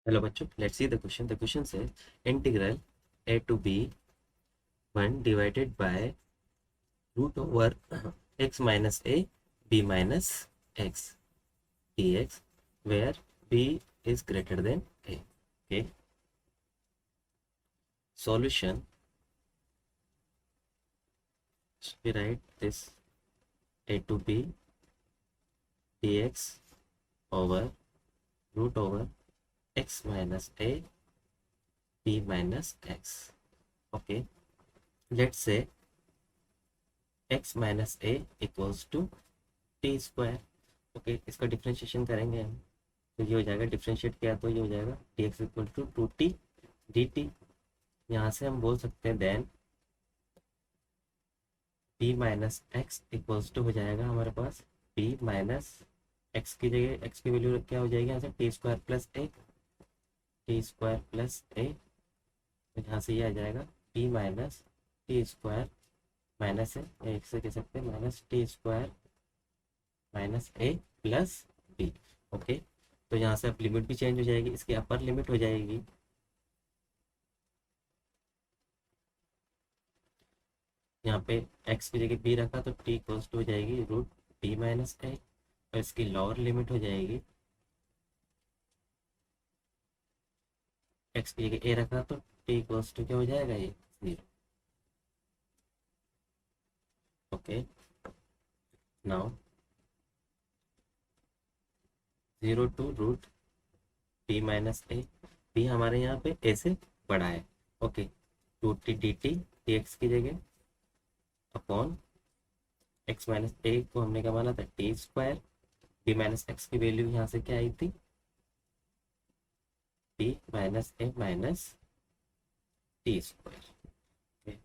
Hello बच्चों, let's see the question. The question says integral a to b 1 divided by root over x minus a b minus x dx where b is greater than a. Okay. Solution. We write this a to b dx over root over x minus a b minus x. Okay. Let's say x minus a equals to T square. Okay, इसका differentiation करेंगे हम तो ये हो जाएगा, differentiate किया तो ये हो जाएगा D X equal to two T D T. यहाँ से हम बोल सकते हैं then B minus X equals to हो जाएगा हमारे पास बी माइनस एक्स की जगह एक्स की वैल्यू क्या हो जाएगी यहाँ से t square plus a. T square plus a तो यहाँ से ये आ जाएगा b minus t square minus a, एक से कह सकते हैं minus t square minus a plus b. Okay, तो यहाँ से अब लिमिट भी चेंज हो जाएगी, इसकी अपर लिमिट हो जाएगी यहाँ पे x की जगह b रखा तो t इक्वल्स टू हो जाएगी रूट b माइनस ए, और इसकी लोअर लिमिट हो जाएगी x की जगह a रखा तो t इक्वल्स टू क्या हो जाएगा ये 0. Okay, now 0 to root b minus A. b हमारे यहाँ पे a से बड़ा है. Okay, two T D T D X की जगह अपॉन एक्स माइनस ए को हमने क्या माना था t square. B minus x की वैल्यू यहाँ से क्या आई थी t minus a minus t square.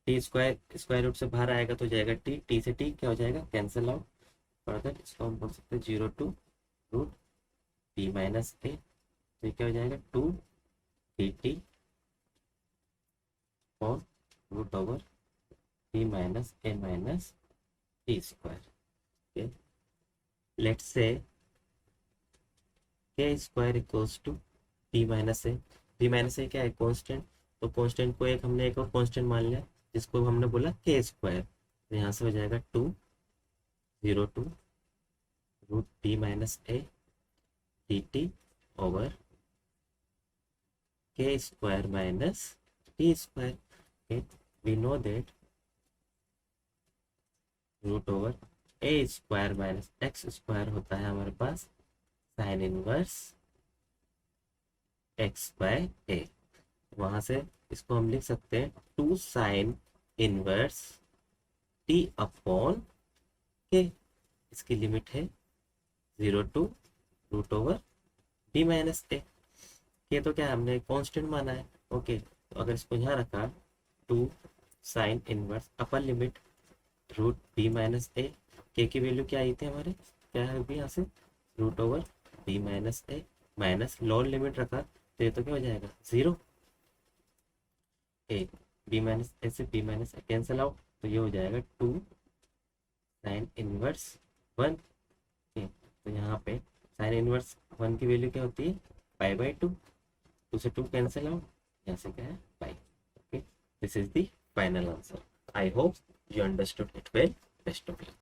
T square square root से बाहर आएगा तो जाएगा टी, टी से टी क्या हो जाएगा कैंसिल आउट. फर्दर इसको हम बोल सकते हैं 0 to root b minus a, तो क्या हो जाएगा 2 डी टी और root over b minus a minus t square. Okay, let's say k square equals to b minus a. B minus a क्या है कांस्टेंट, तो कांस्टेंट को एक हमने एक और कांस्टेंट मान लिया जिसको हमने बोला के स्क्वायर. तो यहाँ से हो जाएगा 2 0 to root b minus a d t over k square minus t square. We know that root over a square minus x square होता है हमारे पास sine inverse x by a. वहां से इसको हम लिख सकते हैं 2 साइन इनवर्स टी अपॉन के. इसकी लिमिट है 0 to root over b minus a. के तो क्या हमने कांस्टेंट माना है. ओके, तो अगर इसको यहाँ रखा 2 sine inverse upper limit root b minus a, k की वैल्यू क्या आई थी हमारे क्या है यहाँ से root over b minus a minus lower limit रखा तो ये तो क्या हो जाएगा 0. ए बी माइनस ए से बी माइनस ए कैंसिल आउट तो ये हो जाएगा 2 साइन इनवर्स 1. तो यहाँ पे साइन इनवर्स 1 की वैल्यू क्या होती है पाई बाई 2. 2 से 2 कैंसिल आउट, यहाँ से क्या है pi. Okay, this is the final answer. I hope you understood it well. Best of luck.